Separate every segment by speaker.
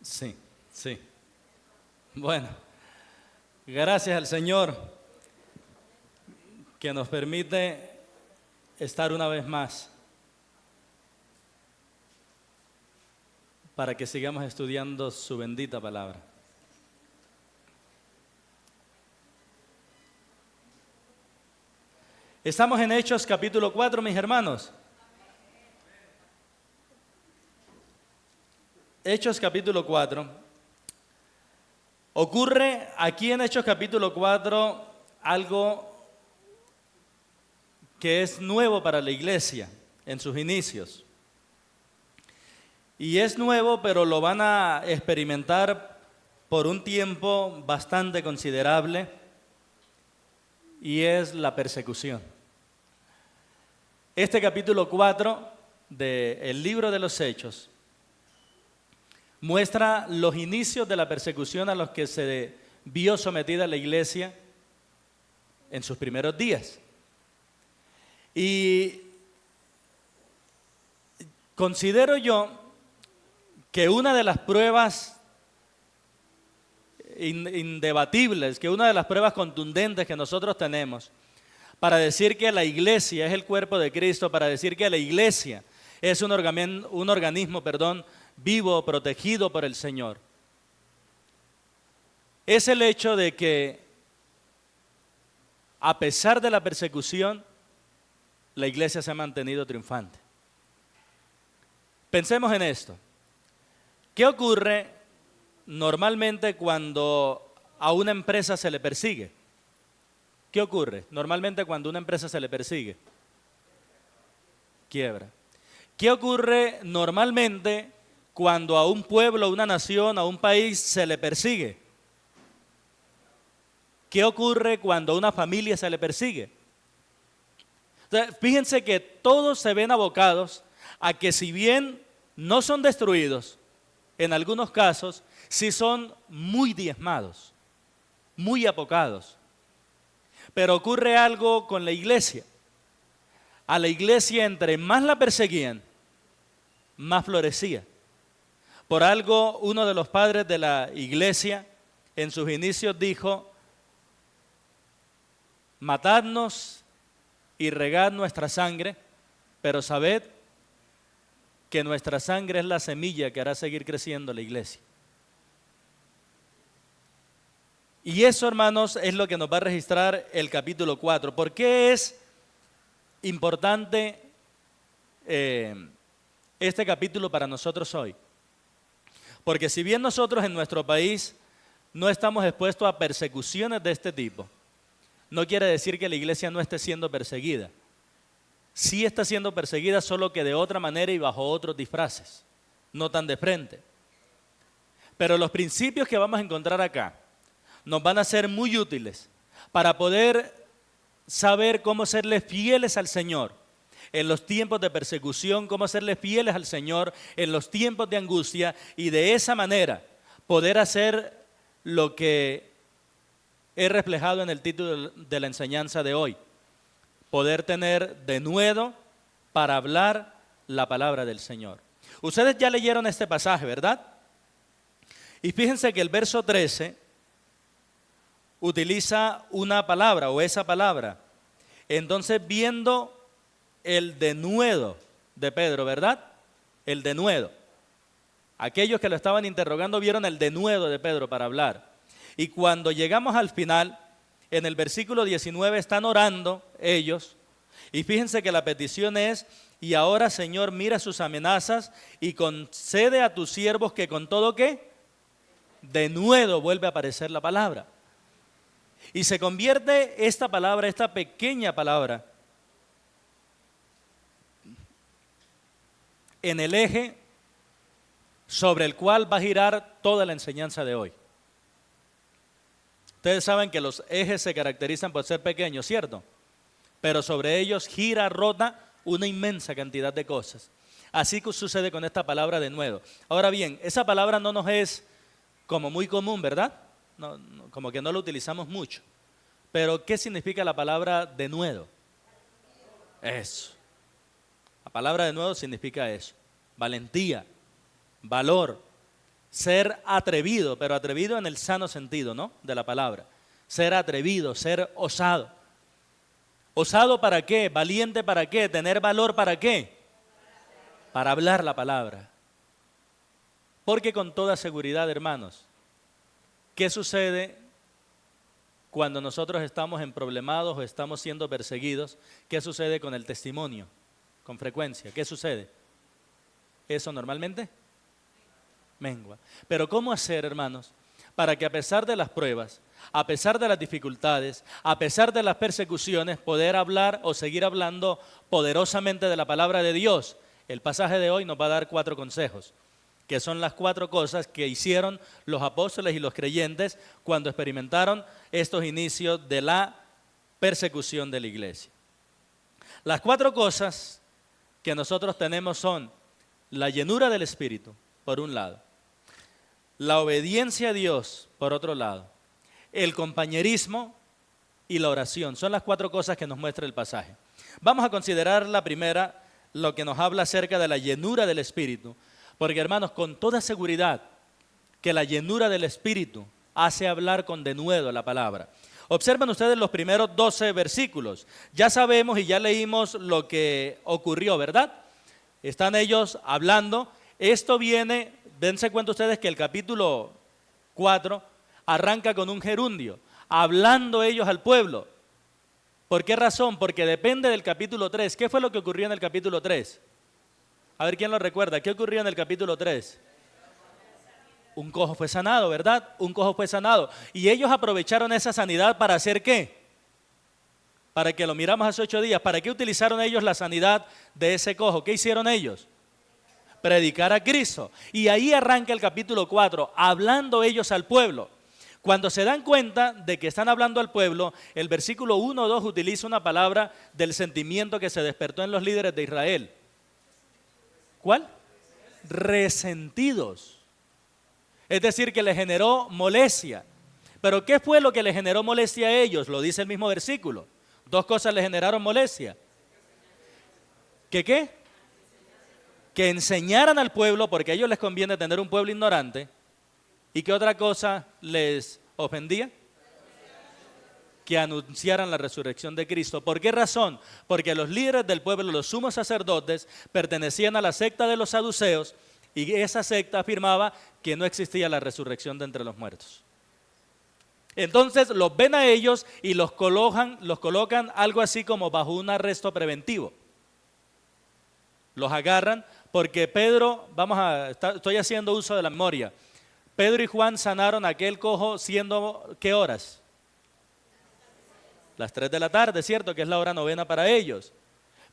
Speaker 1: Sí, sí. Bueno, gracias al Señor que nos permite estar una vez más para que sigamos estudiando su bendita palabra. Estamos en Hechos capítulo 4, mis hermanos. Hechos capítulo 4. Ocurre aquí en Hechos capítulo 4 algo que es nuevo para la iglesia en sus inicios. Y es nuevo, pero lo van a experimentar por un tiempo bastante considerable, y es la persecución. Este capítulo 4 del libro de los Hechos muestra los inicios de la persecución a los que se vio sometida la iglesia en sus primeros días. Y considero yo que una de las pruebas indebatibles, que una de las pruebas contundentes que nosotros tenemos para decir que la iglesia es el cuerpo de Cristo, para decir que la iglesia es un organismo, vivo, protegido por el Señor, es el hecho de que a pesar de la persecución, la iglesia se ha mantenido triunfante. Pensemos en esto. ¿Qué ocurre normalmente cuando a una empresa se le persigue? ¿Qué ocurre normalmente cuando a una empresa se le persigue? Quiebra. ¿Qué ocurre normalmente cuando a un pueblo, a una nación, a un país se le persigue? ¿Qué ocurre cuando a una familia se le persigue? Entonces, fíjense que todos se ven abocados a que, si bien no son destruidos, en algunos casos sí son muy diezmados, muy apocados. Pero ocurre algo con la iglesia. A la iglesia, entre más la perseguían, más florecía. Por algo, uno de los padres de la iglesia en sus inicios dijo: matadnos y regad nuestra sangre, pero sabed que nuestra sangre es la semilla que hará seguir creciendo la iglesia. Y eso, hermanos, es lo que nos va a registrar el capítulo 4. ¿Por qué es importante este capítulo para nosotros hoy? Porque si bien nosotros en nuestro país no estamos expuestos a persecuciones de este tipo, no quiere decir que la iglesia no esté siendo perseguida. Sí está siendo perseguida, solo que de otra manera y bajo otros disfraces, no tan de frente. Pero los principios que vamos a encontrar acá nos van a ser muy útiles para poder saber cómo serle fieles al Señor en los tiempos de persecución, cómo serle fieles al Señor en los tiempos de angustia, y de esa manera poder hacer lo que es reflejado en el título de la enseñanza de hoy: poder tener denuedo para hablar la palabra del Señor. Ustedes ya leyeron este pasaje, ¿verdad? Y fíjense que el verso 13 utiliza una palabra, o esa palabra. Entonces, viendo el denuedo de Pedro, ¿verdad? El denuedo. Aquellos que lo estaban interrogando vieron el denuedo de Pedro para hablar. Y cuando llegamos al final, en el versículo 19, están orando ellos. Y fíjense que la petición es: y ahora, Señor, mira sus amenazas y concede a tus siervos que con todo, ¿qué? Denuedo vuelve a aparecer la palabra. Y se convierte esta palabra, esta pequeña palabra, en el eje sobre el cual va a girar toda la enseñanza de hoy. Ustedes saben que los ejes se caracterizan por ser pequeños, ¿cierto? Pero sobre ellos gira, rota una inmensa cantidad de cosas. Así que sucede con esta palabra denuedo. Ahora bien, esa palabra no nos es como muy común, ¿verdad? Como que no la utilizamos mucho. Pero ¿qué significa la palabra denuedo? Eso. La palabra denuedo significa eso: valentía, valor, ser atrevido, pero atrevido en el sano sentido, ¿no?, de la palabra. Ser atrevido, ser osado. ¿Osado para qué? ¿Valiente para qué? ¿Tener valor para qué? Para hablar la palabra. Porque con toda seguridad, hermanos, ¿qué sucede cuando nosotros estamos emproblemados o estamos siendo perseguidos? ¿Qué sucede con el testimonio? Con frecuencia, ¿qué sucede? Eso normalmente mengua. Pero ¿cómo hacer, hermanos, para que a pesar de las pruebas, a pesar de las dificultades, a pesar de las persecuciones, poder hablar o seguir hablando poderosamente de la palabra de Dios? El pasaje de hoy nos va a dar 4 consejos, que son las 4 cosas que hicieron los apóstoles y los creyentes cuando experimentaron estos inicios de la persecución de la iglesia. Las 4 cosas que nosotros tenemos son la llenura del Espíritu, por un lado, la obediencia a Dios, por otro lado, el compañerismo y la oración. Son las 4 cosas que nos muestra el pasaje. Vamos a considerar la primera, lo que nos habla acerca de la llenura del Espíritu, porque, hermanos, con toda seguridad que la llenura del Espíritu hace hablar con denuedo la palabra. Observen ustedes los primeros 12 versículos. Ya sabemos y ya leímos lo que ocurrió, ¿verdad? Están ellos hablando. Esto viene, dense cuenta ustedes que el capítulo 4 arranca con un gerundio, hablando ellos al pueblo. ¿Por qué razón? Porque depende del capítulo 3. ¿Qué fue lo que ocurrió en el capítulo 3? A ver, ¿quién lo recuerda? ¿Qué ocurrió en el capítulo 3? Un cojo fue sanado, ¿verdad? Un cojo fue sanado. Y ellos aprovecharon esa sanidad para hacer ¿qué? Para que lo miramos hace 8 días. ¿Para qué utilizaron ellos la sanidad de ese cojo? ¿Qué hicieron ellos? Predicar a Cristo. Y ahí arranca el capítulo 4, hablando ellos al pueblo. Cuando se dan cuenta de que están hablando al pueblo, el versículo 1 o 2 utiliza una palabra del sentimiento que se despertó en los líderes de Israel. ¿Cuál? Resentidos. Es decir, que les generó molestia. ¿Pero qué fue lo que les generó molestia a ellos? Lo dice el mismo versículo. 2 cosas les generaron molestia. ¿Qué qué? Que enseñaran al pueblo, porque a ellos les conviene tener un pueblo ignorante. ¿Y qué otra cosa les ofendía? Que anunciaran la resurrección de Cristo. ¿Por qué razón? Porque los líderes del pueblo, los sumos sacerdotes, pertenecían a la secta de los saduceos, y esa secta afirmaba que no existía la resurrección de entre los muertos. Entonces los ven a ellos y los colocan algo así como bajo un arresto preventivo. Los agarran porque Pedro, estoy haciendo uso de la memoria. Pedro y Juan sanaron a aquel cojo siendo, ¿qué horas? Las 3 de la tarde, ¿cierto? Que es la hora novena para ellos.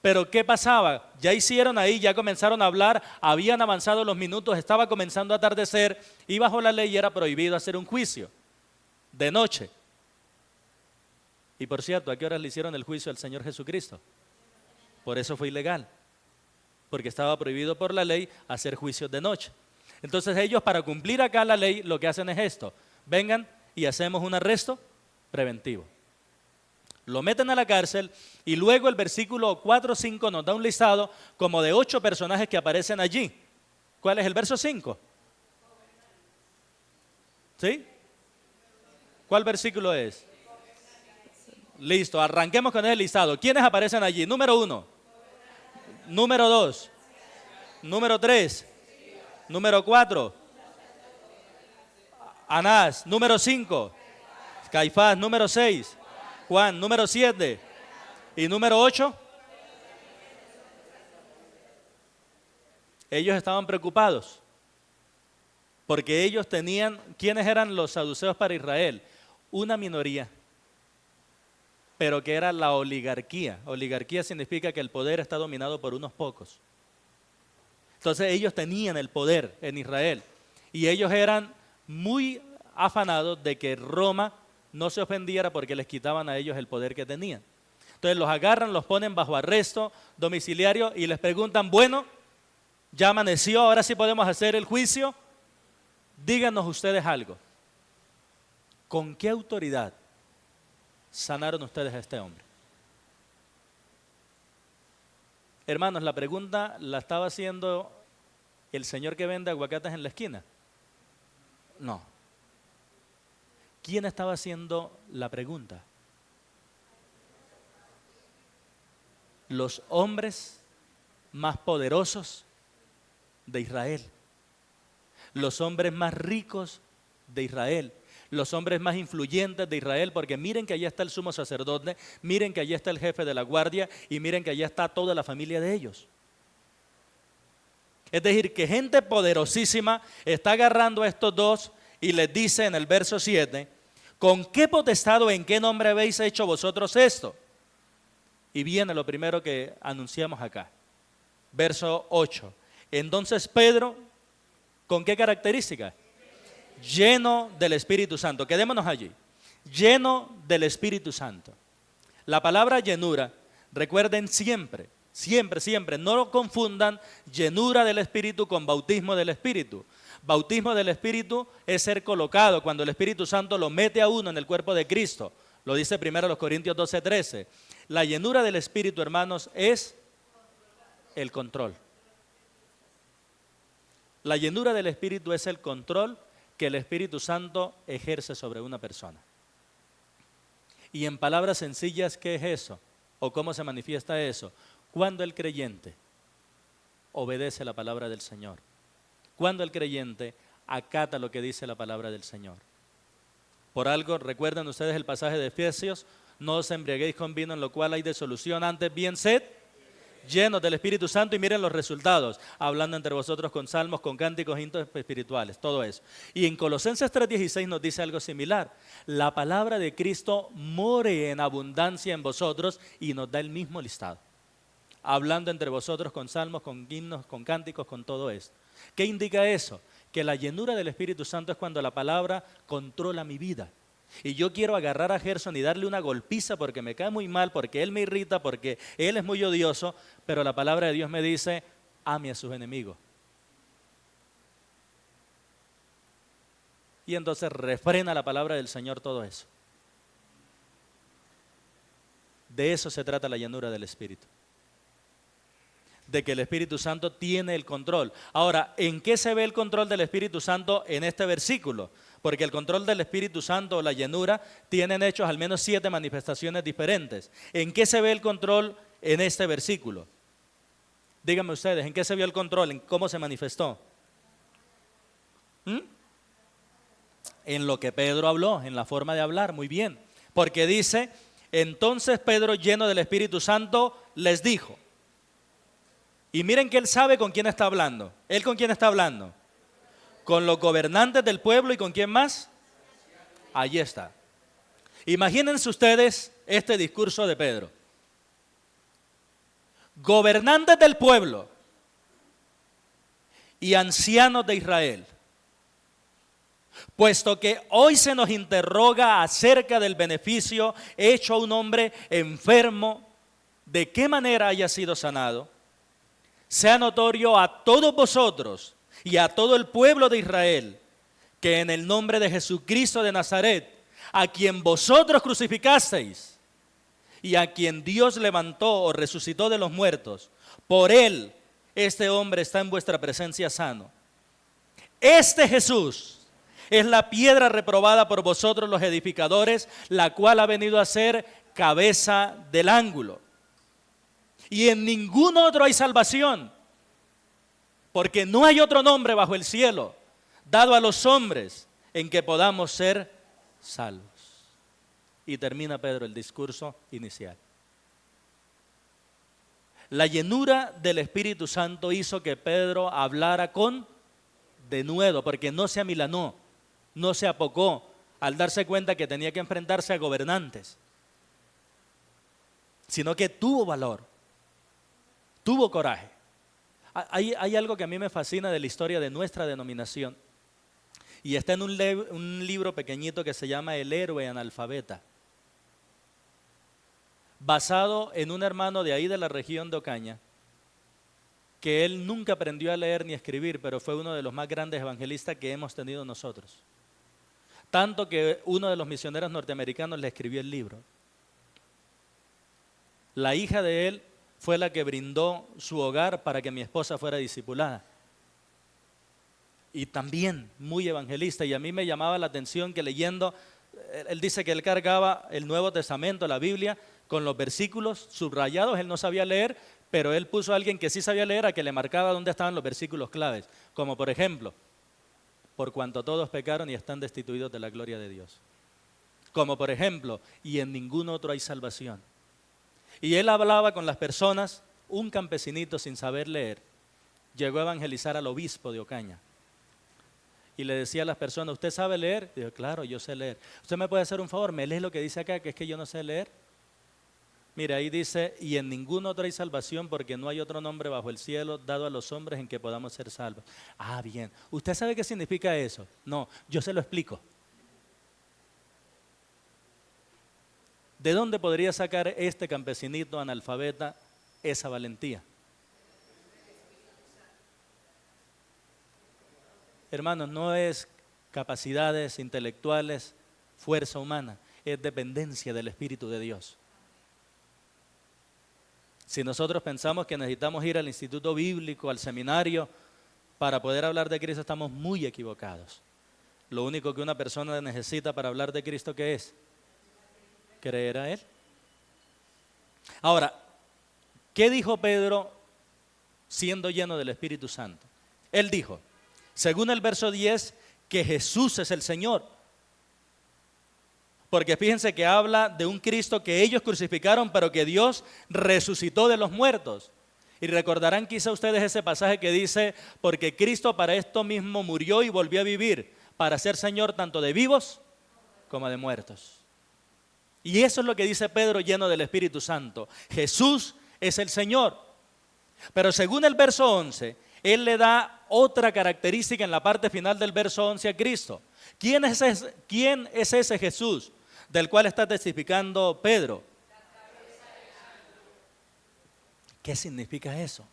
Speaker 1: Pero ¿qué pasaba? Ya hicieron ahí, ya comenzaron a hablar, habían avanzado los minutos, estaba comenzando a atardecer y bajo la ley era prohibido hacer un juicio de noche. Y por cierto, ¿a qué horas le hicieron el juicio al Señor Jesucristo? Por eso fue ilegal, porque estaba prohibido por la ley hacer juicios de noche. Entonces ellos, para cumplir acá la ley, lo que hacen es esto: vengan y hacemos un arresto preventivo. Lo meten a la cárcel y luego el versículo 4 o 5 nos da un listado como de 8 personajes que aparecen allí. ¿Cuál es el verso 5? ¿Sí? ¿Cuál versículo es? Listo, arranquemos con el listado. ¿Quiénes aparecen allí? Número 1, número 2, número 3, número 4, Anás, número 5, Caifás, número 6, Juan, número 7 y número 8. Ellos estaban preocupados porque ellos tenían, ¿quiénes eran los saduceos para Israel? Una minoría, pero que era la oligarquía. Oligarquía significa que el poder está dominado por unos pocos. Entonces ellos tenían el poder en Israel y ellos eran muy afanados de que Roma no se ofendiera porque les quitaban a ellos el poder que tenían. Entonces los agarran, los ponen bajo arresto domiciliario y les preguntan, bueno, ya amaneció, ahora sí podemos hacer el juicio. Díganos ustedes algo. ¿Con qué autoridad sanaron ustedes a este hombre? Hermanos, la pregunta la estaba haciendo el señor que vende aguacates en la esquina. No. ¿Quién estaba haciendo la pregunta? Los hombres más poderosos de Israel, los hombres más ricos de Israel, los hombres más influyentes de Israel, porque miren que allá está el sumo sacerdote, miren que allá está el jefe de la guardia y miren que allá está toda la familia de ellos. Es decir, que gente poderosísima está agarrando a estos dos y les dice en el verso 7, ¿con qué potestad o en qué nombre habéis hecho vosotros esto? Y viene lo primero que anunciamos acá. Verso 8. Entonces Pedro, ¿con qué característica? Lleno del Espíritu Santo. Quedémonos allí. Lleno del Espíritu Santo. La palabra llenura, recuerden siempre, siempre, siempre, no lo confundan llenura del Espíritu con bautismo del Espíritu. Bautismo del Espíritu es ser colocado cuando el Espíritu Santo lo mete a uno en el cuerpo de Cristo. Lo dice primero los Corintios 12:13. La llenura del Espíritu, hermanos, es el control. La llenura del Espíritu es el control que el Espíritu Santo ejerce sobre una persona. Y en palabras sencillas, ¿qué es eso? ¿O cómo se manifiesta eso? Cuando el creyente obedece la palabra del Señor. Cuando el creyente acata lo que dice la palabra del Señor. Por algo, recuerden ustedes el pasaje de Efesios, no os embriaguéis con vino en lo cual hay disolución, antes bien sed llenos del Espíritu Santo y miren los resultados, hablando entre vosotros con salmos, con cánticos, himnos espirituales, todo eso. Y en Colosenses 3:16 nos dice algo similar, la palabra de Cristo more en abundancia en vosotros y nos da el mismo listado, hablando entre vosotros con salmos, con himnos, con cánticos, con todo esto. ¿Qué indica eso? Que la llenura del Espíritu Santo es cuando la palabra controla mi vida. Y yo quiero agarrar a Gerson y darle una golpiza porque me cae muy mal, porque él me irrita, porque él es muy odioso, pero la palabra de Dios me dice, ame a sus enemigos. Y entonces refrena la palabra del Señor todo eso. De eso se trata la llenura del Espíritu. De que el Espíritu Santo tiene el control. Ahora, ¿en qué se ve el control del Espíritu Santo en este versículo? Porque el control del Espíritu Santo o la llenura tienen hechos al menos 7 manifestaciones diferentes. ¿En qué se ve el control en este versículo? Díganme ustedes, ¿en qué se vio el control? ¿En cómo se manifestó? En lo que Pedro habló, en la forma de hablar, muy bien. Porque dice, entonces Pedro, lleno del Espíritu Santo, les dijo. Y miren que él sabe con quién está hablando. ¿Él con quién está hablando? Con los gobernantes del pueblo y ¿con quién más? Allí está. Imagínense ustedes este discurso de Pedro. Gobernantes del pueblo y ancianos de Israel, puesto que hoy se nos interroga acerca del beneficio hecho a un hombre enfermo, de qué manera haya sido sanado, sea notorio a todos vosotros y a todo el pueblo de Israel, que en el nombre de Jesucristo de Nazaret, a quien vosotros crucificasteis y a quien Dios levantó o resucitó de los muertos, por él este hombre está en vuestra presencia sano. Este Jesús es la piedra reprobada por vosotros los edificadores, la cual ha venido a ser cabeza del ángulo. Y en ningún otro hay salvación, porque no hay otro nombre bajo el cielo dado a los hombres en que podamos ser salvos. Y termina Pedro el discurso inicial. La llenura del Espíritu Santo hizo que Pedro hablara con denuedo, porque no se amilanó, no se apocó al darse cuenta que tenía que enfrentarse a gobernantes, sino que tuvo valor, tuvo coraje. Hay algo que a mí me fascina de la historia de nuestra denominación, y está en un libro pequeñito que se llama El héroe analfabeta, basado en un hermano de ahí de la región de Ocaña, que él nunca aprendió a leer ni a escribir, pero fue uno de los más grandes evangelistas que hemos tenido nosotros. Tanto que uno de los misioneros norteamericanos le escribió el libro. La hija de él fue la que brindó su hogar para que mi esposa fuera discipulada. y también muy evangelista, y a mí me llamaba la atención que leyendo, él dice que él cargaba el Nuevo Testamento, la Biblia, con los versículos subrayados. Él no sabía leer, pero él puso a alguien que sí sabía leer a que le marcaba dónde estaban los versículos claves, como por ejemplo, por cuanto todos pecaron y están destituidos de la gloria de Dios. Como por ejemplo, y en ningún otro hay salvación. Y él hablaba con las personas. Un campesinito sin saber leer llegó a evangelizar al obispo de Ocaña y le decía a las personas, ¿usted sabe leer? Dijo, claro, yo sé leer. ¿Usted me puede hacer un favor? ¿Me lee lo que dice acá, que es que yo no sé leer? Mira, ahí dice, y en ningún otro hay salvación porque no hay otro nombre bajo el cielo dado a los hombres en que podamos ser salvos. Ah, bien. ¿Usted sabe qué significa eso? No, yo se lo explico. ¿De dónde podría sacar este campesinito analfabeta esa valentía? Hermanos, no es capacidades intelectuales, fuerza humana, es dependencia del Espíritu de Dios. Si nosotros pensamos que necesitamos ir al instituto bíblico, al seminario, para poder hablar de Cristo, estamos muy equivocados. Lo único que una persona necesita para hablar de Cristo, ¿qué es? Creer a Él. Ahora, ¿qué dijo Pedro siendo lleno del Espíritu Santo? Él dijo, según el verso 10, que Jesús es el Señor. Porque fíjense que habla de un Cristo que ellos crucificaron, pero que Dios resucitó de los muertos. Y recordarán quizá ustedes ese pasaje que dice, porque Cristo para esto mismo murió y volvió a vivir, para ser Señor tanto de vivos como de muertos. Y eso es lo que dice Pedro lleno del Espíritu Santo. Jesús es el Señor. Pero según el verso 11, Él le da otra característica en la parte final del verso 11 a Cristo. ¿Quién es ese Jesús del cual está testificando Pedro? ¿Qué significa eso?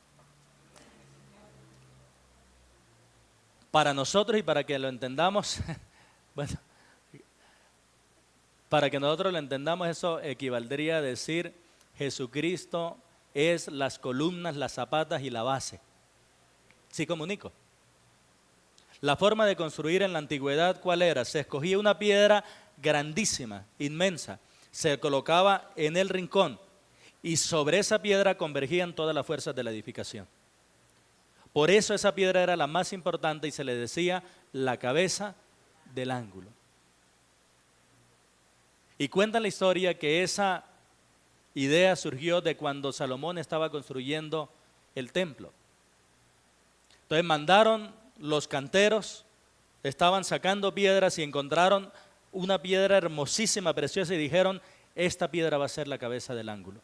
Speaker 1: Para nosotros y para que lo entendamos, bueno, para que nosotros lo entendamos, eso equivaldría a decir Jesucristo es las columnas, las zapatas y la base. ¿Sí comunico? La forma de construir en la antigüedad, ¿cuál era? Se escogía una piedra grandísima, inmensa, se colocaba en el rincón y sobre esa piedra convergían todas las fuerzas de la edificación. Por eso esa piedra era la más importante y se le decía la cabeza del ángulo. Y cuentan la historia que esa idea surgió de cuando Salomón estaba construyendo el templo. Entonces mandaron los canteros, estaban sacando piedras y encontraron una piedra hermosísima, preciosa, y dijeron, esta piedra va a ser la cabeza del ángulo.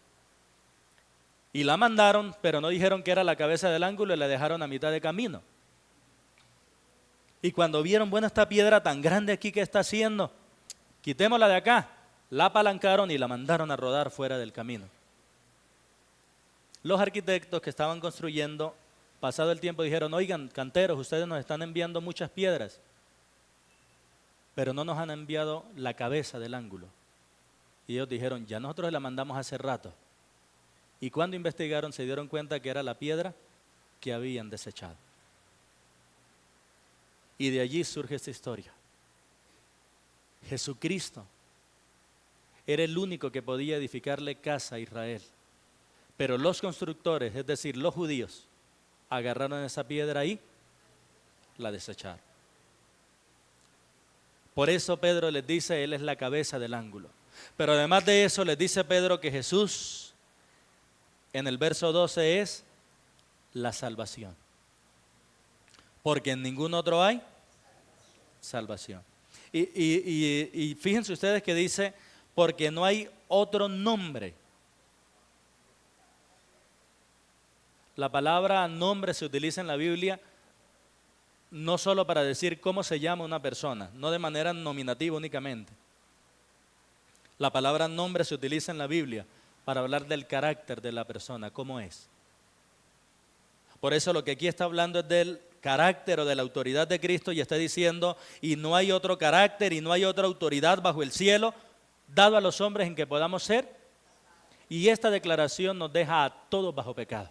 Speaker 1: Y la mandaron, pero no dijeron que era la cabeza del ángulo y la dejaron a mitad de camino. Y cuando vieron, bueno, esta piedra tan grande aquí, ¿qué está haciendo? Quitémosla de acá. La apalancaron y la mandaron a rodar fuera del camino. Los arquitectos que estaban construyendo, pasado el tiempo, dijeron, oigan, canteros, ustedes nos están enviando muchas piedras, pero no nos han enviado la cabeza del ángulo. Y ellos dijeron, ya nosotros la mandamos hace rato. Y cuando investigaron se dieron cuenta que era la piedra que habían desechado. Y de allí surge esta historia. Jesucristo era el único que podía edificarle casa a Israel. Pero los constructores, es decir, los judíos, agarraron esa piedra y la desecharon. Por eso Pedro les dice, Él es la cabeza del ángulo. Pero además de eso les dice Pedro que Jesús, en el verso 12, es la salvación. Porque en ningún otro hay salvación. Y fíjense ustedes que dice, porque no hay otro nombre. La palabra nombre se utiliza en la Biblia no solo para decir cómo se llama una persona, no de manera nominativa únicamente. La palabra nombre se utiliza en la Biblia para hablar del carácter de la persona, cómo es. Por eso lo que aquí está hablando es del carácter o de la autoridad de Cristo y está diciendo, y no hay otro carácter y no hay otra autoridad bajo el cielo dado a los hombres en que podamos ser. Y esta declaración nos deja a todos bajo pecado.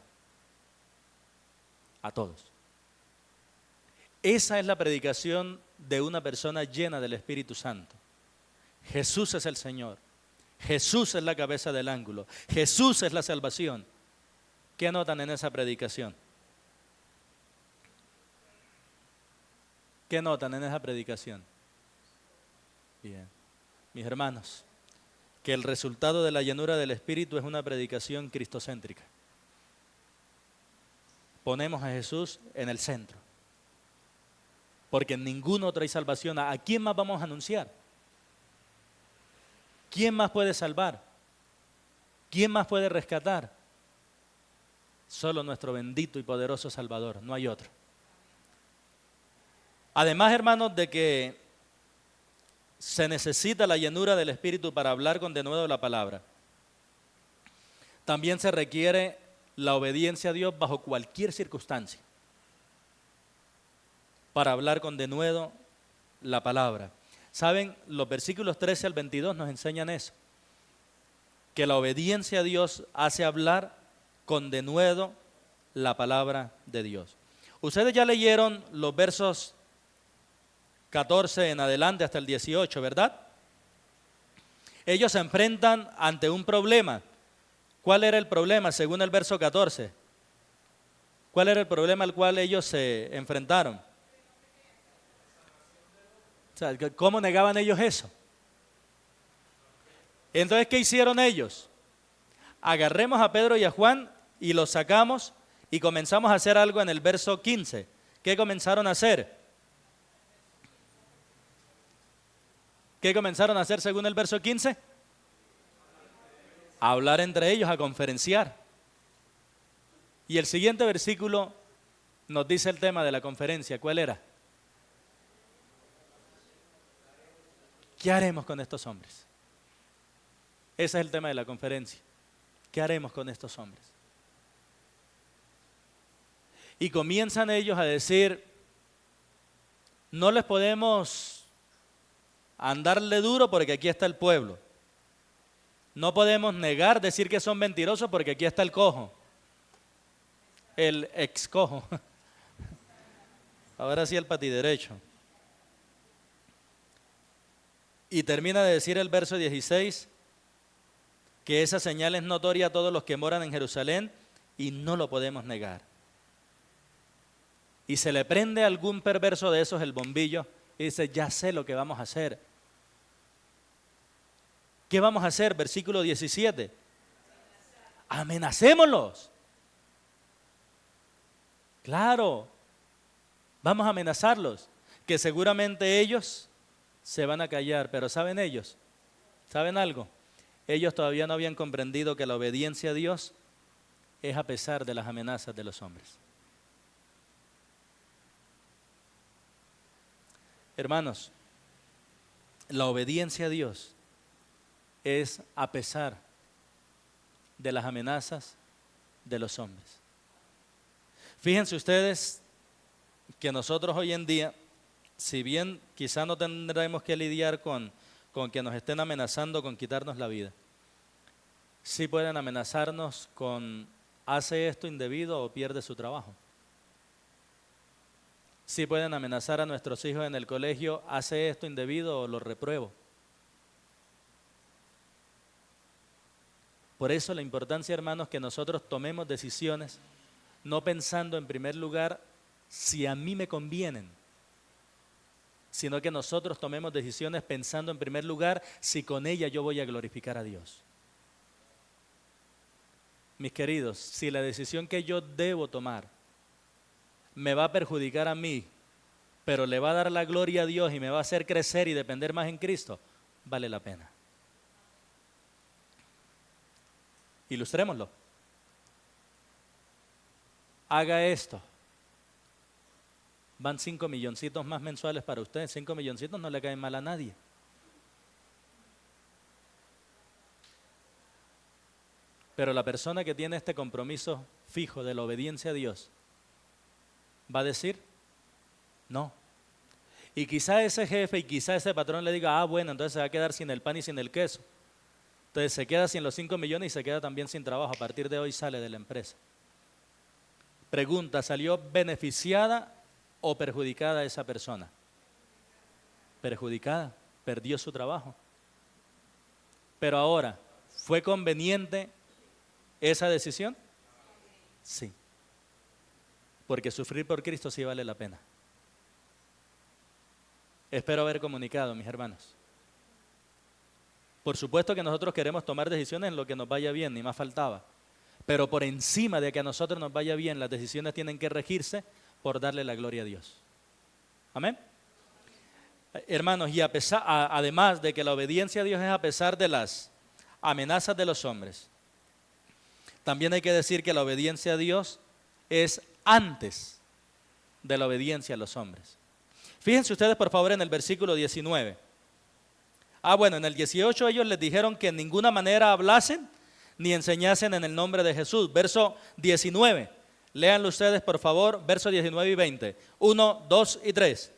Speaker 1: A todos. Esa es la predicación de una persona llena del Espíritu Santo. Jesús es el Señor. Jesús es la cabeza del ángulo. Jesús es la salvación. ¿Qué notan en esa predicación? ¿Qué notan en esa predicación? Bien, mis hermanos, que el resultado de la llenura del Espíritu es una predicación cristocéntrica. Ponemos a Jesús en el centro, porque en ninguna otra hay salvación. ¿A quién más vamos a anunciar? ¿Quién más puede salvar? ¿Quién más puede rescatar? Solo nuestro bendito y poderoso Salvador, no hay otro. Además, hermanos, de que se necesita la llenura del Espíritu para hablar con denuedo la palabra, también se requiere la obediencia a Dios bajo cualquier circunstancia para hablar con denuedo la palabra. ¿Saben? Los versículos 13 al 22 nos enseñan eso, que la obediencia a Dios hace hablar con denuedo la palabra de Dios. Ustedes ya leyeron los versos 14 en adelante hasta el 18, ¿verdad? Ellos se enfrentan ante un problema. ¿Cuál era el problema según el verso 14? ¿Cuál era el problema al cual ellos se enfrentaron? O sea, ¿cómo negaban ellos eso? Entonces, ¿qué hicieron ellos? Agarremos a Pedro y a Juan y los sacamos y comenzamos a hacer algo en el verso 15. ¿Qué comenzaron a hacer? ¿Qué comenzaron a hacer según el verso 15? A hablar entre ellos, a conferenciar. Y el siguiente versículo nos dice el tema de la conferencia. ¿Cuál era? ¿Qué haremos con estos hombres? Ese es el tema de la conferencia. ¿Qué haremos con estos hombres? Y comienzan ellos a decir, no les podemos andarle duro porque aquí está el pueblo. No podemos negar, decir que son mentirosos porque aquí está el cojo. El ex cojo. Ahora sí el patiderecho. Y termina de decir el verso 16 que esa señal es notoria a todos los que moran en Jerusalén y no lo podemos negar. Y se le prende a algún perverso de esos el bombillo y dice, ya sé lo que vamos a hacer. ¿Qué vamos a hacer? Versículo 17. Amenacémoslos. Claro, vamos a amenazarlos, que seguramente ellos se van a callar, pero ¿saben ellos? ¿Saben algo? Ellos todavía no habían comprendido que la obediencia a Dios es a pesar de las amenazas de los hombres. Hermanos, la obediencia a Dios es a pesar de las amenazas de los hombres. Fíjense ustedes que nosotros hoy en día, si bien quizá no tendremos que lidiar con que nos estén amenazando con quitarnos la vida, sí pueden amenazarnos con hace esto indebido o pierde su trabajo. Sí pueden amenazar a nuestros hijos en el colegio, hace esto indebido o lo repruebo. Por eso la importancia, hermanos, que nosotros tomemos decisiones no pensando en primer lugar si a mí me convienen, sino que nosotros tomemos decisiones pensando en primer lugar si con ella yo voy a glorificar a Dios. Mis queridos, si la decisión que yo debo tomar me va a perjudicar a mí, pero le va a dar la gloria a Dios y me va a hacer crecer y depender más en Cristo, vale la pena. Ilustrémoslo. Haga esto. Van 5 milloncitos más mensuales para usted. 5 milloncitos no le caen mal a nadie. Pero la persona que tiene este compromiso fijo de la obediencia a Dios va a decir no. Y quizá ese jefe y quizá ese patrón le diga, bueno, entonces se va a quedar sin el pan y sin el queso. Entonces se queda sin los 5 millones y se queda también sin trabajo. A partir de hoy sale de la empresa. Pregunta, ¿salió beneficiada o perjudicada esa persona? Perjudicada, perdió su trabajo. Pero ahora, ¿fue conveniente esa decisión? Sí. Porque sufrir por Cristo sí vale la pena. Espero haber comunicado, mis hermanos. Por supuesto que nosotros queremos tomar decisiones en lo que nos vaya bien, ni más faltaba. Pero por encima de que a nosotros nos vaya bien, las decisiones tienen que regirse por darle la gloria a Dios. Amén. Hermanos, y además de que la obediencia a Dios es a pesar de las amenazas de los hombres, también hay que decir que la obediencia a Dios es antes de la obediencia a los hombres. Fíjense ustedes por favor en el versículo 19. Bueno, en el 18 ellos les dijeron que en ninguna manera hablasen ni enseñasen en el nombre de Jesús. Verso 19, léanlo ustedes por favor, versos 19 y 20. 1, 2 y 3.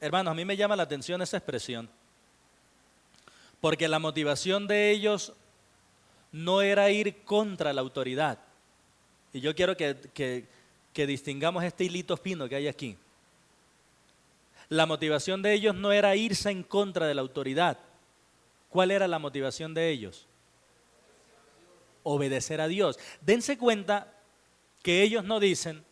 Speaker 1: Hermanos, a mí me llama la atención esa expresión, porque la motivación de ellos no era ir contra la autoridad. Y yo quiero que distingamos este hilito fino que hay aquí. La motivación de ellos no era irse en contra de la autoridad. ¿Cuál era la motivación de ellos? Obedecer a Dios. Dense cuenta que ellos no dicen,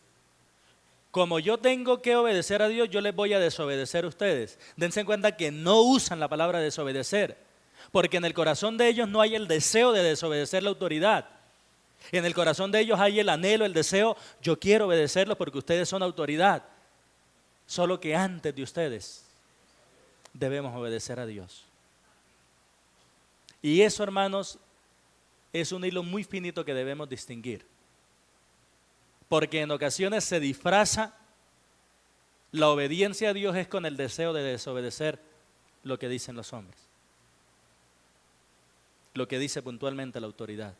Speaker 1: como yo tengo que obedecer a Dios, yo les voy a desobedecer a ustedes. Dense cuenta que no usan la palabra desobedecer, porque en el corazón de ellos no hay el deseo de desobedecer la autoridad. En el corazón de ellos hay el anhelo, el deseo, yo quiero obedecerlos porque ustedes son autoridad. Solo que antes de ustedes debemos obedecer a Dios. Y eso, hermanos, es un hilo muy finito que debemos distinguir. Porque en ocasiones se disfraza la obediencia a Dios es con el deseo de desobedecer lo que dicen los hombres. Lo que dice puntualmente la autoridad.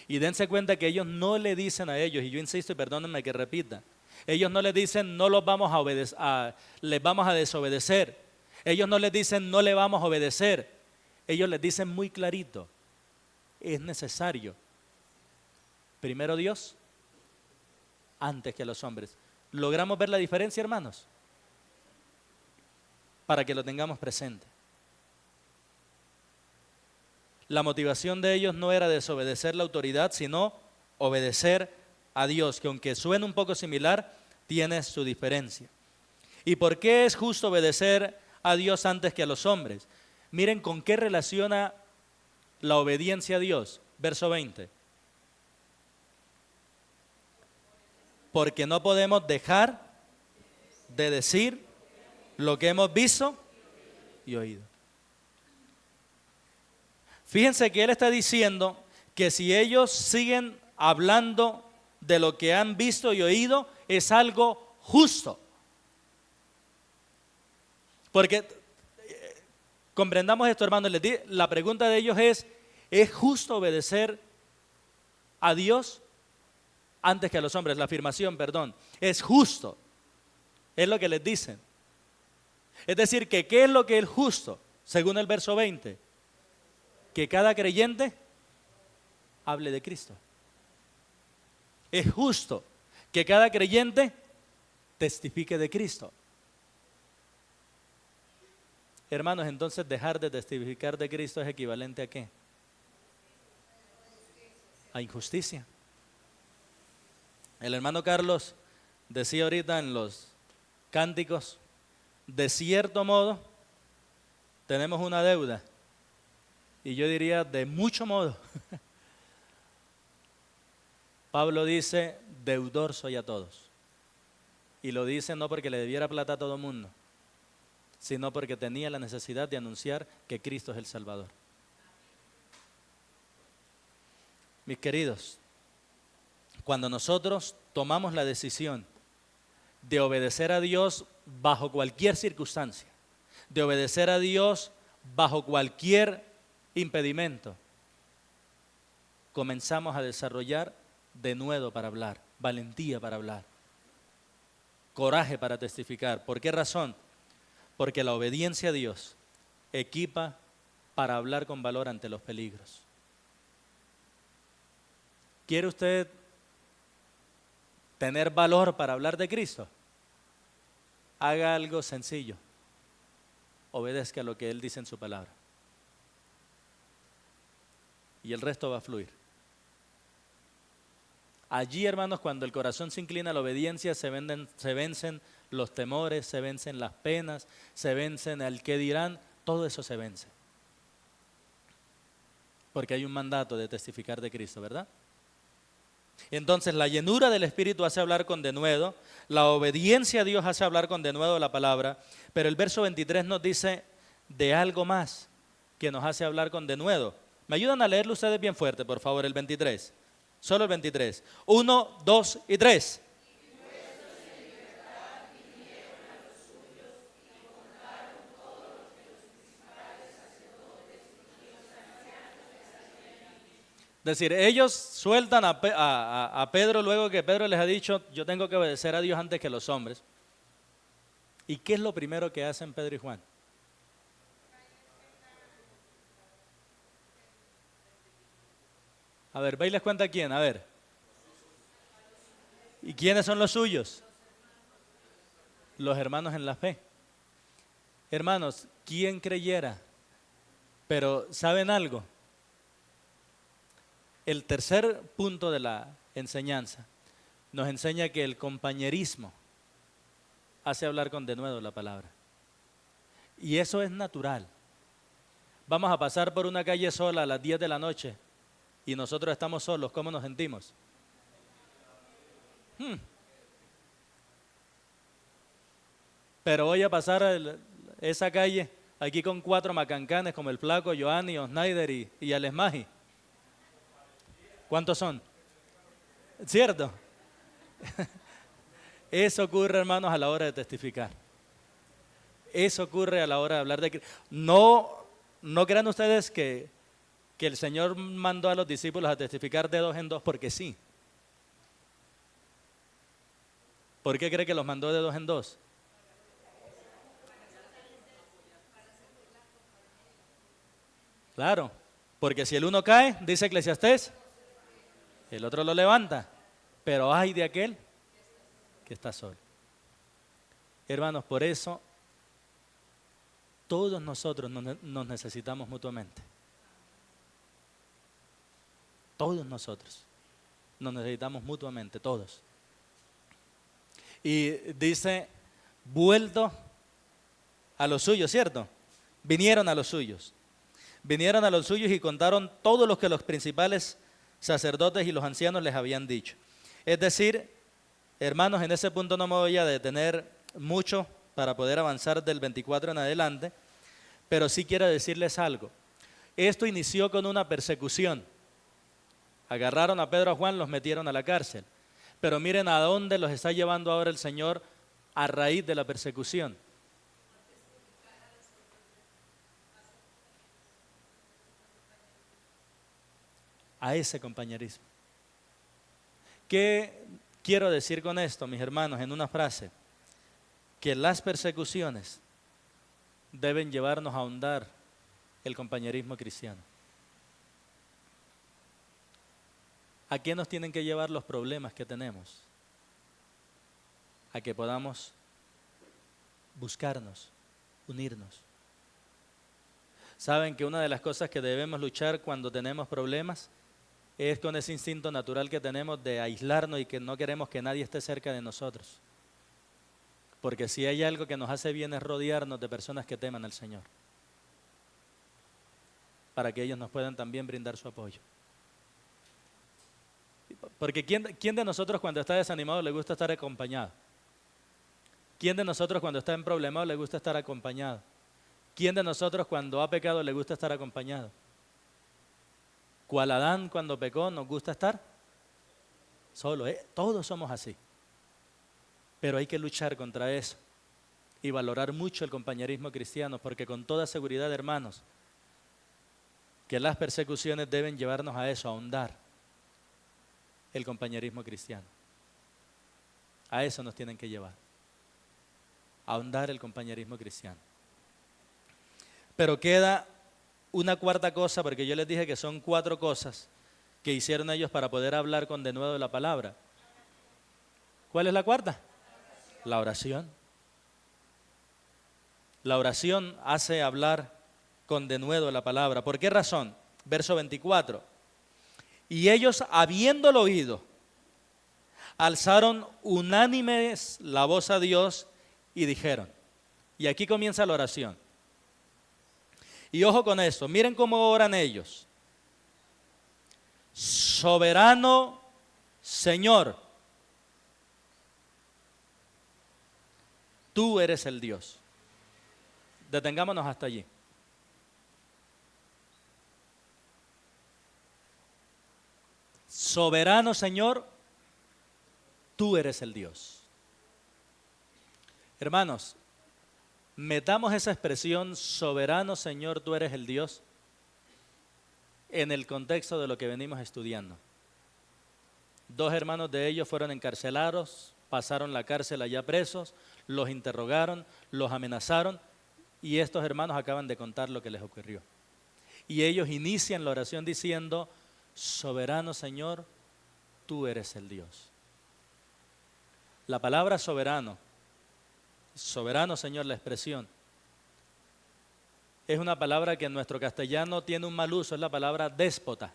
Speaker 1: Y dense cuenta que ellos no le dicen a ellos, y yo insisto y perdónenme que repita, ellos no les dicen no los vamos les vamos a desobedecer. Ellos no les dicen no le vamos a obedecer. Ellos les dicen muy clarito, es necesario. Primero Dios, antes que los hombres. ¿Logramos ver la diferencia, hermanos? Para que lo tengamos presente. La motivación de ellos no era desobedecer la autoridad, sino obedecer a Dios, que aunque suene un poco similar, tiene su diferencia. ¿Y por qué es justo obedecer a Dios antes que a los hombres? Miren con qué relaciona la obediencia a Dios. Verso 20. Porque no podemos dejar de decir lo que hemos visto y oído. Fíjense que él está diciendo que si ellos siguen hablando de lo que han visto y oído, es algo justo. Porque, comprendamos esto, hermanos, la pregunta de ellos ¿es justo obedecer a Dios antes que a los hombres? La afirmación, perdón, es justo. Es lo que les dicen. Es decir, que ¿qué es lo que es justo? Según el verso 20, que cada creyente hable de Cristo. Es justo que cada creyente testifique de Cristo. Hermanos, entonces dejar de testificar de Cristo es equivalente ¿a qué? A injusticia. El hermano Carlos decía ahorita en los cánticos, de cierto modo tenemos una deuda, y yo diría de mucho modo. Pablo dice, deudor soy a todos, y lo dice no porque le debiera plata a todo el mundo, sino porque tenía la necesidad de anunciar que Cristo es el Salvador. Mis queridos, cuando nosotros tomamos la decisión de obedecer a Dios bajo cualquier circunstancia, de obedecer a Dios bajo cualquier impedimento, comenzamos a desarrollar denuedo para hablar. valentía para hablar, coraje para testificar. ¿Por qué razón? Porque la obediencia a Dios equipa para hablar con valor ante los peligros. ¿Quiere usted tener valor para hablar de Cristo? Haga algo sencillo. Obedezca lo que Él dice en su palabra. Y el resto va a fluir. Allí, hermanos, cuando el corazón se inclina a la obediencia, se vencen los temores, se vencen las penas, se vencen el qué dirán, todo eso se vence. Porque hay un mandato de testificar de Cristo, ¿verdad? Entonces la llenura del Espíritu hace hablar con denuedo, la obediencia a Dios hace hablar con denuedo la palabra, pero el verso 23 nos dice de algo más que nos hace hablar con denuedo. ¿Me ayudan a leerlo ustedes bien fuerte, por favor, el 23? Solo el 23. 1, 2 y 3. Es decir, ellos sueltan a Pedro luego que Pedro les ha dicho, yo tengo que obedecer a Dios antes que los hombres. ¿Y qué es lo primero que hacen Pedro y Juan? A ver, ve y les cuenta quién, a ver. ¿Y quiénes son los suyos? Los hermanos en la fe. Hermanos, ¿quién creyera? Pero ¿saben algo? El tercer punto de la enseñanza nos enseña que el compañerismo hace hablar con denuedo la palabra. Y eso es natural. Vamos a pasar por una calle sola a las 10 de la noche y nosotros estamos solos, ¿cómo nos sentimos? Pero voy a pasar esa calle aquí con 4 macancanes como el Flaco, Joanny, Osnaider y Alesmaji. ¿Cuántos son? ¿Cierto? Eso ocurre, hermanos, a la hora de testificar. Eso ocurre a la hora de hablar de Cristo. No crean ustedes que el Señor mandó a los discípulos a testificar de 2 en 2 porque sí. ¿Por qué cree que los mandó de 2 en 2? Claro, porque si el uno cae, dice Eclesiastés, el otro lo levanta, pero ay de aquel que está solo. Hermanos, por eso todos nosotros nos necesitamos mutuamente. Todos nosotros nos necesitamos mutuamente, todos. Y dice, vuelto a los suyos, ¿cierto? Vinieron a los suyos. Vinieron a los suyos y contaron todo lo que los principales sacerdotes y los ancianos les habían dicho. Es decir, hermanos, en ese punto no me voy a detener mucho para poder avanzar del 24 en adelante, pero sí quiero decirles algo. Esto inició con una persecución. Agarraron a Pedro y a Juan, los metieron a la cárcel. Pero miren a dónde los está llevando ahora el Señor a raíz de la persecución. A ese compañerismo. ¿Qué quiero decir con esto, mis hermanos, en una frase? Que las persecuciones deben llevarnos a ahondar el compañerismo cristiano. ¿A qué nos tienen que llevar los problemas que tenemos? A que podamos buscarnos, unirnos. ¿Saben que una de las cosas que debemos luchar cuando tenemos problemas es con ese instinto natural que tenemos de aislarnos y que no queremos que nadie esté cerca de nosotros? Porque si hay algo que nos hace bien es rodearnos de personas que teman al Señor, para que ellos nos puedan también brindar su apoyo. Porque ¿quién de nosotros cuando está desanimado le gusta estar acompañado? ¿Quién de nosotros cuando está en problemas le gusta estar acompañado? ¿Quién de nosotros cuando ha pecado le gusta estar acompañado? ¿Cuál Adán cuando pecó nos gusta estar solo? Todos somos así. Pero hay que luchar contra eso y valorar mucho el compañerismo cristiano, porque con toda seguridad, hermanos, que las persecuciones deben llevarnos a eso, a ahondar el compañerismo cristiano. A eso nos tienen que llevar. A ahondar el compañerismo cristiano. Pero queda una cuarta cosa, porque yo les dije que son 4 cosas que hicieron ellos para poder hablar con denuedo de la palabra. ¿Cuál es la cuarta? La oración. La oración hace hablar con denuedo la palabra. ¿Por qué razón? Verso 24. Y ellos, habiéndolo oído, alzaron unánimes la voz a Dios y dijeron. Y aquí comienza la oración. Y ojo con esto, miren cómo oran ellos. Soberano Señor, tú eres el Dios. Detengámonos hasta allí. Soberano Señor, tú eres el Dios. Hermanos, metamos esa expresión, soberano Señor, tú eres el Dios, en el contexto de lo que venimos estudiando. 2 hermanos de ellos fueron encarcelados, pasaron la cárcel allá presos, los interrogaron, los amenazaron y estos hermanos acaban de contar lo que les ocurrió. Y ellos inician la oración diciendo, soberano Señor, tú eres el Dios. La palabra soberano Señor, la expresión, es una palabra que en nuestro castellano tiene un mal uso, es la palabra déspota.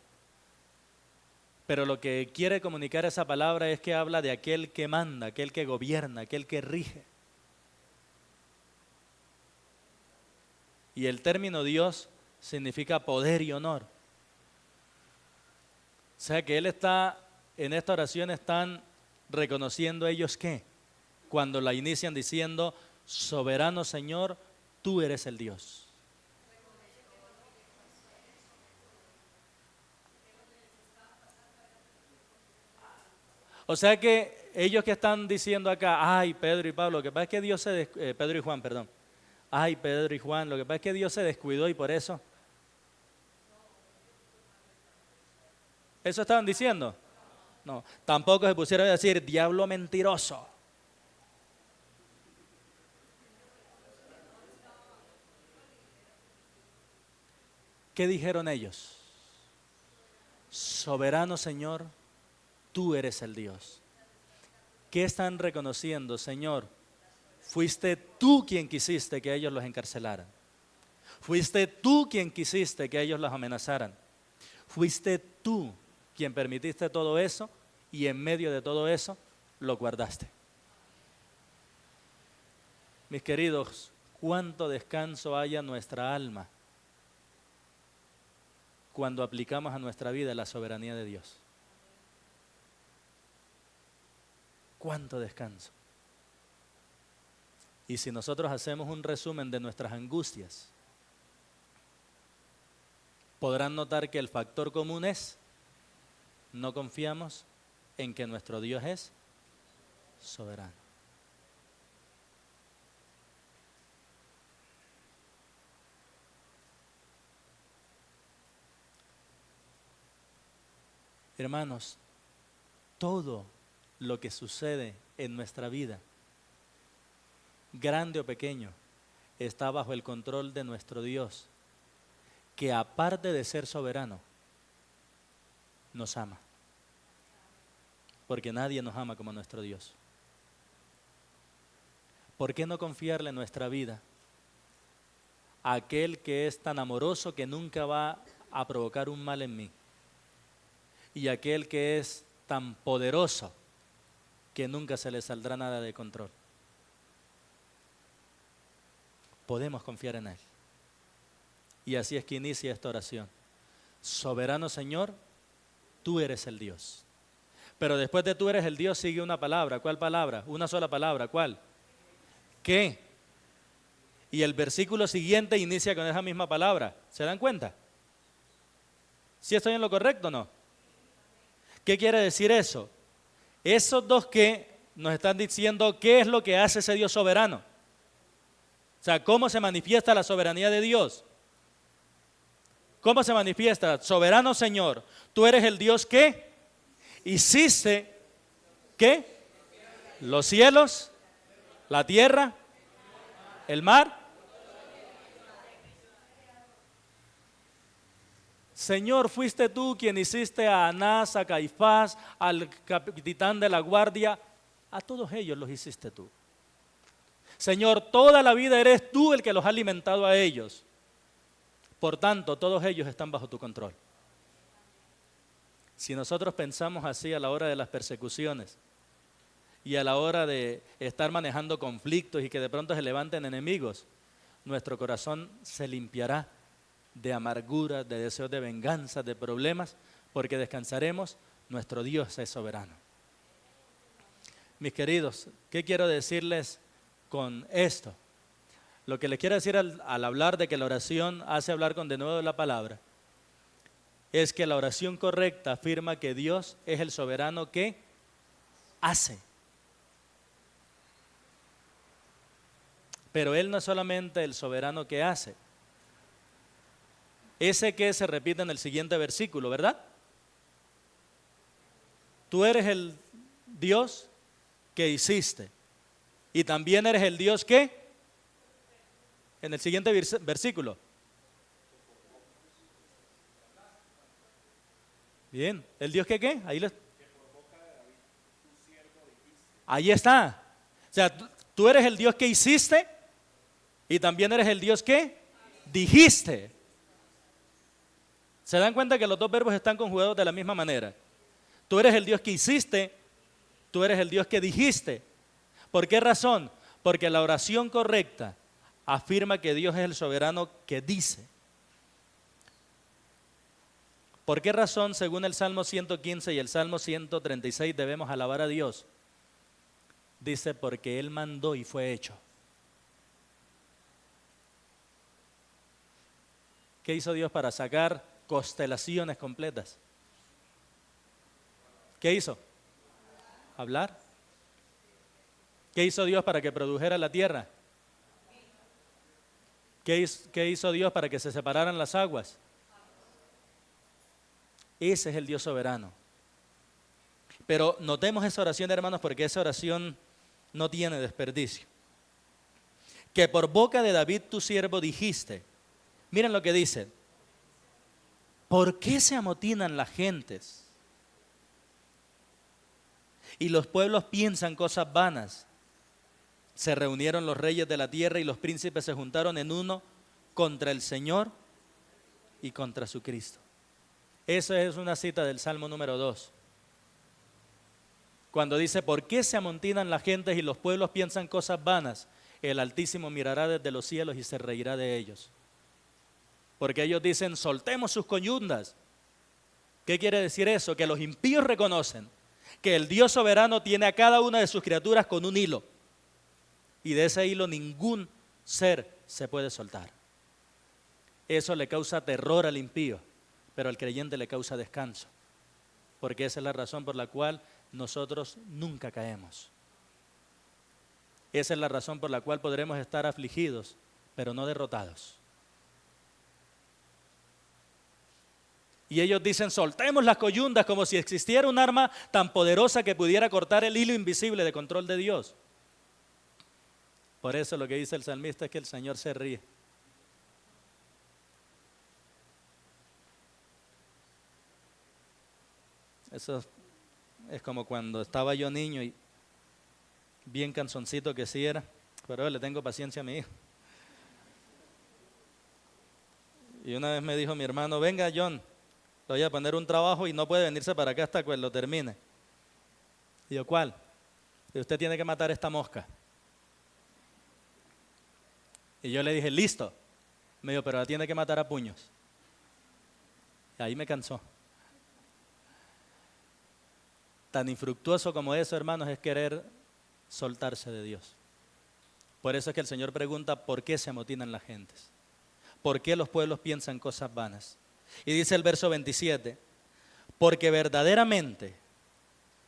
Speaker 1: Pero lo que quiere comunicar esa palabra es que habla de aquel que manda, aquel que gobierna, aquel que rige. Y el término Dios significa poder y honor. O sea que Él está, en esta oración están reconociendo ellos que, cuando la inician diciendo, soberano Señor, tú eres el Dios. O sea que ellos que están diciendo acá, ay, Pedro y Pablo, lo que pasa es que Dios Pedro y Juan, perdón. Ay, Pedro y Juan, lo que pasa es que Dios se descuidó y por eso. ¿Eso estaban diciendo? No, tampoco se pusieron a decir, diablo mentiroso. ¿Qué dijeron ellos? Soberano Señor, tú eres el Dios. ¿Qué están reconociendo, Señor? Fuiste tú quien quisiste que ellos los encarcelaran. Fuiste tú quien quisiste que ellos los amenazaran. Fuiste tú quien permitiste todo eso y en medio de todo eso lo guardaste. Mis queridos, cuánto descanso haya en nuestra alma cuando aplicamos a nuestra vida la soberanía de Dios. Cuánto descanso. Y si nosotros hacemos un resumen de nuestras angustias, podrán notar que el factor común es, no confiamos en que nuestro Dios es soberano. Hermanos, todo lo que sucede en nuestra vida, grande o pequeño, está bajo el control de nuestro Dios, que aparte de ser soberano, nos ama. Porque nadie nos ama como nuestro Dios. ¿Por qué no confiarle nuestra vida a aquel que es tan amoroso que nunca va a provocar un mal en mí? Y aquel que es tan poderoso que nunca se le saldrá nada de control. Podemos confiar en Él. Y así es que inicia esta oración. Soberano Señor, tú eres el Dios. Pero después de tú eres el Dios sigue una palabra. ¿Cuál palabra? Una sola palabra. ¿Cuál? ¿Qué? Y el versículo siguiente inicia con esa misma palabra. ¿Se dan cuenta? ¿Sí estoy en lo correcto o no? ¿Qué quiere decir eso? Esos dos que nos están diciendo qué es lo que hace ese Dios soberano. O sea, ¿cómo se manifiesta la soberanía de Dios? ¿Cómo se manifiesta? Soberano Señor, tú eres el Dios que hiciste, ¿qué? los cielos, la tierra, el mar. Señor, fuiste tú quien hiciste a Anás, a Caifás, al capitán de la guardia, a todos ellos los hiciste tú. Señor, toda la vida eres tú el que los ha alimentado a ellos. Por tanto, todos ellos están bajo tu control. Si nosotros pensamos así a la hora de las persecuciones y a la hora de estar manejando conflictos y que de pronto se levanten enemigos, nuestro corazón se limpiará de amargura, de deseos de venganza, de problemas, porque descansaremos, nuestro Dios es soberano. Mis queridos, ¿qué quiero decirles con esto? Lo que les quiero decir al hablar de que la oración hace hablar con denuedo de la palabra, es que la oración correcta afirma que Dios es el soberano que hace. Pero Él no es solamente el soberano que hace. Ese que se repite en el siguiente versículo, ¿verdad? Tú eres el Dios que hiciste. Y también eres el Dios que, en el siguiente versículo. Bien, ¿el Dios que qué? Ahí está. O sea, tú eres el Dios que hiciste y también eres el Dios que dijiste. ¿Se dan cuenta que los dos verbos están conjugados de la misma manera? Tú eres el Dios que hiciste, tú eres el Dios que dijiste. ¿Por qué razón? Porque la oración correcta afirma que Dios es el soberano que dice. ¿Por qué razón, según el Salmo 115 y el Salmo 136, debemos alabar a Dios? Dice, porque Él mandó y fue hecho. ¿Qué hizo Dios para sacar constelaciones completas? ¿Qué hizo? Hablar. ¿Qué hizo Dios para que produjera la tierra? ¿Qué hizo Dios para que se separaran las aguas? Ese es el Dios soberano. Pero notemos esa oración, hermanos, porque esa oración no tiene desperdicio. Que por boca de David tu siervo dijiste. Miren lo que dice. ¿Por qué se amotinan las gentes? Y los pueblos piensan cosas vanas. Se reunieron los reyes de la tierra y los príncipes se juntaron en uno contra el Señor y contra su Cristo. Esa es una cita del Salmo número 2. Cuando dice, ¿por qué se amontinan las gentes y los pueblos piensan cosas vanas? El Altísimo mirará desde los cielos y se reirá de ellos. Porque ellos dicen, soltemos sus coyundas. ¿Qué quiere decir eso? Que los impíos reconocen que el Dios soberano tiene a cada una de sus criaturas con un hilo. Y de ese hilo ningún ser se puede soltar. Eso le causa terror al impío, pero al creyente le causa descanso. Porque esa es la razón por la cual nosotros nunca caemos. Esa es la razón por la cual podremos estar afligidos, pero no derrotados. Y ellos dicen, soltemos las coyundas como si existiera un arma tan poderosa que pudiera cortar el hilo invisible de control de Dios. Por eso lo que dice el salmista es que el Señor se ríe. Eso es como cuando estaba yo niño y bien canzoncito que sí era, pero le tengo paciencia a mi hijo. Y una vez me dijo mi hermano, venga John, le voy a poner un trabajo y no puede venirse para acá hasta que lo termine. Y yo, ¿cuál? Y usted tiene que matar esta mosca. Y yo le dije, listo. Me dijo, pero la tiene que matar a puños. Y ahí me cansó. Tan infructuoso como eso, hermanos, es querer soltarse de Dios. Por eso es que el Señor pregunta, ¿por qué se amotinan las gentes? ¿Por qué los pueblos piensan cosas vanas? Y dice el verso 27, porque verdaderamente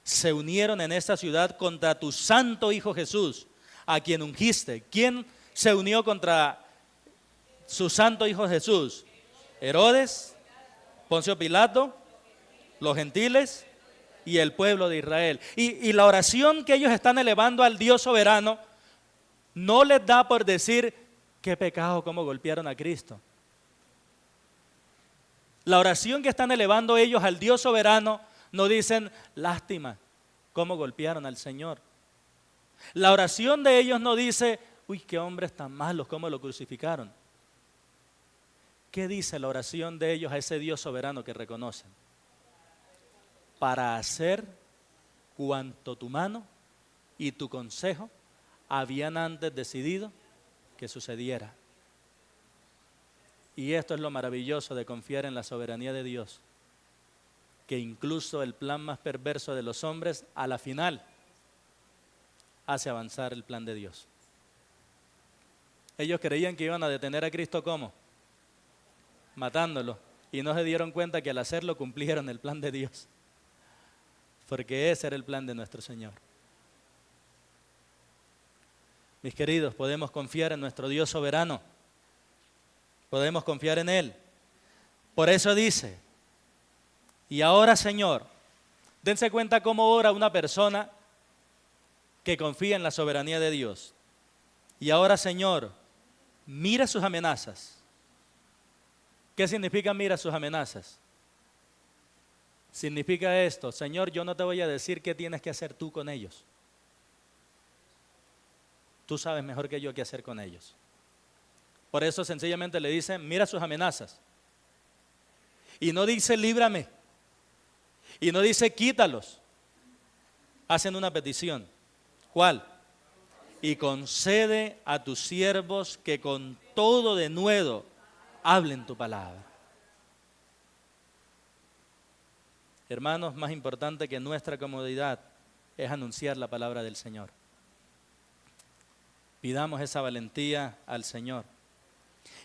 Speaker 1: se unieron en esta ciudad contra tu santo Hijo Jesús, a quien ungiste. ¿Quién se unió contra su santo Hijo Jesús? Herodes, Poncio Pilato, los gentiles y el pueblo de Israel. Y la oración que ellos están elevando al Dios soberano no les da por decir, qué pecado, cómo golpearon a Cristo. La oración que están elevando ellos al Dios soberano no dicen, lástima, cómo golpearon al Señor. La oración de ellos no dice, uy, qué hombres tan malos, cómo lo crucificaron. ¿Qué dice la oración de ellos a ese Dios soberano que reconocen? Para hacer cuanto tu mano y tu consejo habían antes decidido que sucediera. Y esto es lo maravilloso de confiar en la soberanía de Dios, que incluso el plan más perverso de los hombres, a la final, hace avanzar el plan de Dios. Ellos creían que iban a detener a Cristo, ¿cómo? Matándolo. Y no se dieron cuenta que al hacerlo cumplieron el plan de Dios. Porque ese era el plan de nuestro Señor. Mis queridos, podemos confiar en nuestro Dios soberano. Podemos confiar en Él. Por eso dice, y ahora, Señor, dense cuenta cómo ora una persona que confía en la soberanía de Dios. Y ahora, Señor, mira sus amenazas. ¿Qué significa mira sus amenazas? Significa esto, Señor, yo no te voy a decir qué tienes que hacer tú con ellos. Tú sabes mejor que yo qué hacer con ellos. Por eso sencillamente le dice, mira sus amenazas. Y no dice, líbrame. Y no dice, quítalos. Hacen una petición. ¿Cuál? Y concede a tus siervos que con todo denuedo hablen tu palabra. Hermanos, más importante que nuestra comodidad es anunciar la palabra del Señor. Pidamos esa valentía al Señor.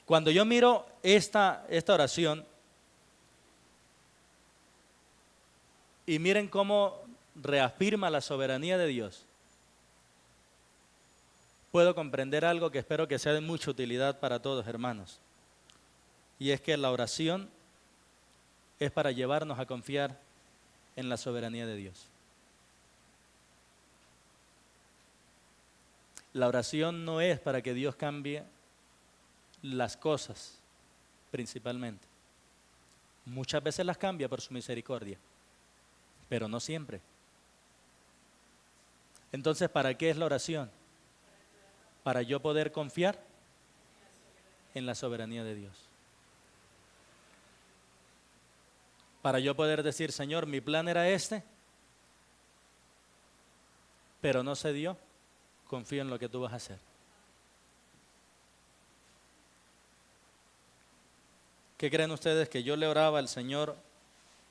Speaker 1: Cuando yo miro esta oración, y miren cómo reafirma la soberanía de Dios, puedo comprender algo que espero que sea de mucha utilidad para todos, hermanos. Y es que la oración es para llevarnos a confiar en la soberanía de Dios. La oración no es para que Dios cambie las cosas, principalmente. Muchas veces las cambia por su misericordia, pero no siempre. Entonces, ¿para qué es la oración? Para yo poder confiar en la soberanía de Dios. Para yo poder decir, Señor, mi plan era este, pero no se dio. Confío en lo que tú vas a hacer. ¿Qué creen ustedes que yo le oraba al Señor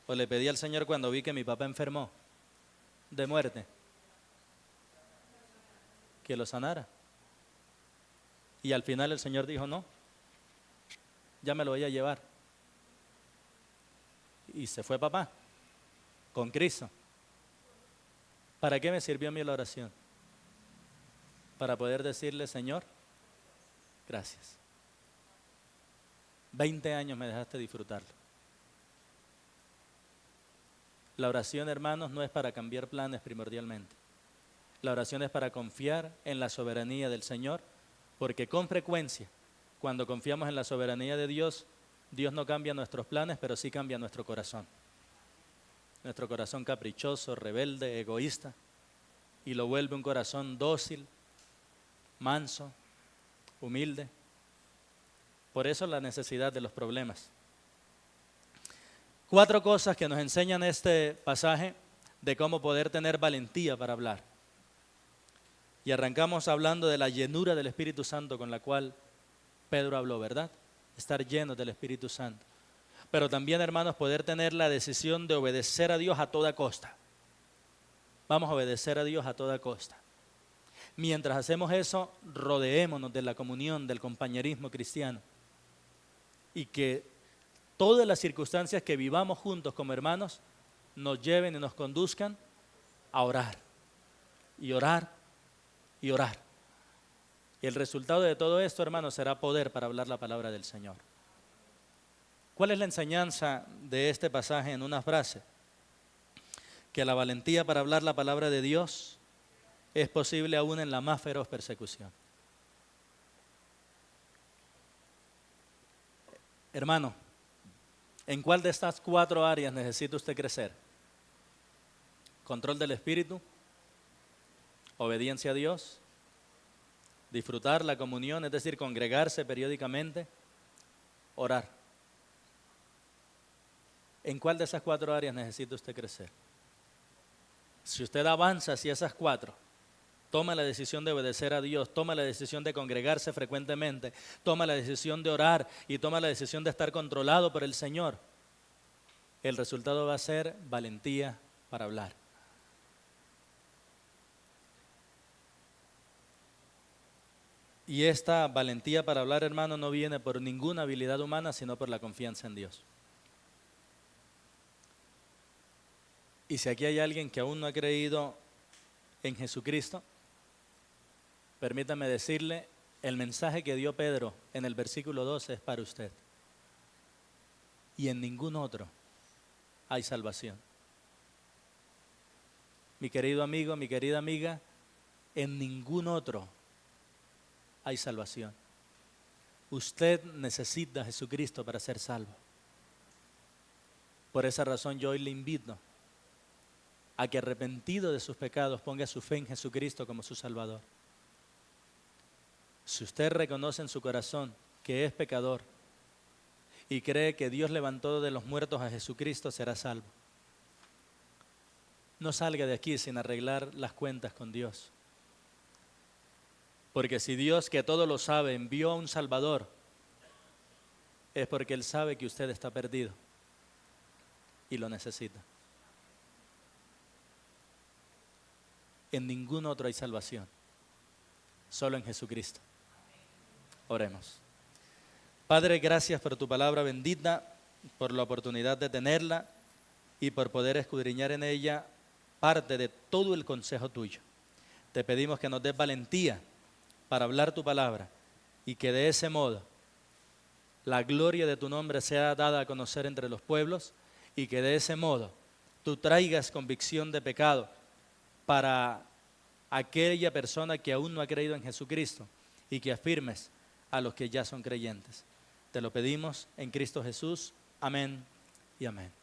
Speaker 1: o le pedí al Señor cuando vi que mi papá enfermó de muerte? Que lo sanara. Y al final el Señor dijo, no, ya me lo voy a llevar. Y se fue papá con Cristo. ¿Para qué me sirvió a mí la oración? Para poder decirle, Señor, gracias. 20 años me dejaste disfrutarlo. La oración, hermanos, no es para cambiar planes primordialmente. La oración es para confiar en la soberanía del Señor, porque con frecuencia, cuando confiamos en la soberanía de Dios, Dios no cambia nuestros planes, pero sí cambia nuestro corazón. Nuestro corazón caprichoso, rebelde, egoísta, y lo vuelve un corazón dócil, manso, humilde. Por eso la necesidad de los problemas. 4 cosas que nos enseñan este pasaje de cómo poder tener valentía para hablar. Y arrancamos hablando de la llenura del Espíritu Santo con la cual Pedro habló, ¿verdad? Estar llenos del Espíritu Santo. Pero también, hermanos, poder tener la decisión de obedecer a Dios a toda costa. Vamos a obedecer a Dios a toda costa. Mientras hacemos eso, rodeémonos de la comunión, del compañerismo cristiano. Y que todas las circunstancias que vivamos juntos como hermanos nos lleven y nos conduzcan a orar. Y orar, y orar. Y el resultado de todo esto, hermanos, será poder para hablar la palabra del Señor. ¿Cuál es la enseñanza de este pasaje en una frase? que la valentía para hablar la palabra de Dios es posible aún en la más feroz persecución. Hermano, ¿en cuál de estas 4 áreas necesita usted crecer? Control del espíritu, obediencia a Dios, disfrutar la comunión, es decir, congregarse periódicamente, orar. ¿En cuál de esas 4 áreas necesita usted crecer? Si usted avanza hacia esas 4, toma la decisión de obedecer a Dios, toma la decisión de congregarse frecuentemente, toma la decisión de orar y toma la decisión de estar controlado por el Señor, el resultado va a ser valentía para hablar. Y esta valentía para hablar, hermano, no viene por ninguna habilidad humana, sino por la confianza en Dios. Y si aquí hay alguien que aún no ha creído en Jesucristo, permítame decirle, el mensaje que dio Pedro en el versículo 12 es para usted. Y en ningún otro hay salvación. Mi querido amigo, mi querida amiga, en ningún otro hay salvación. Usted necesita a Jesucristo para ser salvo. Por esa razón yo hoy le invito a que arrepentido de sus pecados ponga su fe en Jesucristo como su Salvador. Si usted reconoce en su corazón que es pecador y cree que Dios levantó de los muertos a Jesucristo, será salvo. No salga de aquí sin arreglar las cuentas con Dios. Porque si Dios, que todo lo sabe, envió a un Salvador, es porque Él sabe que usted está perdido y lo necesita. En ningún otro hay salvación, solo en Jesucristo. Oremos. Padre, gracias por tu palabra bendita, por la oportunidad de tenerla y por poder escudriñar en ella parte de todo el consejo tuyo. Te pedimos que nos des valentía para hablar tu palabra y que de ese modo la gloria de tu nombre sea dada a conocer entre los pueblos y que de ese modo tú traigas convicción de pecado para aquella persona que aún no ha creído en Jesucristo y que afirmes a los que ya son creyentes. Te lo pedimos en Cristo Jesús. Amén y amén.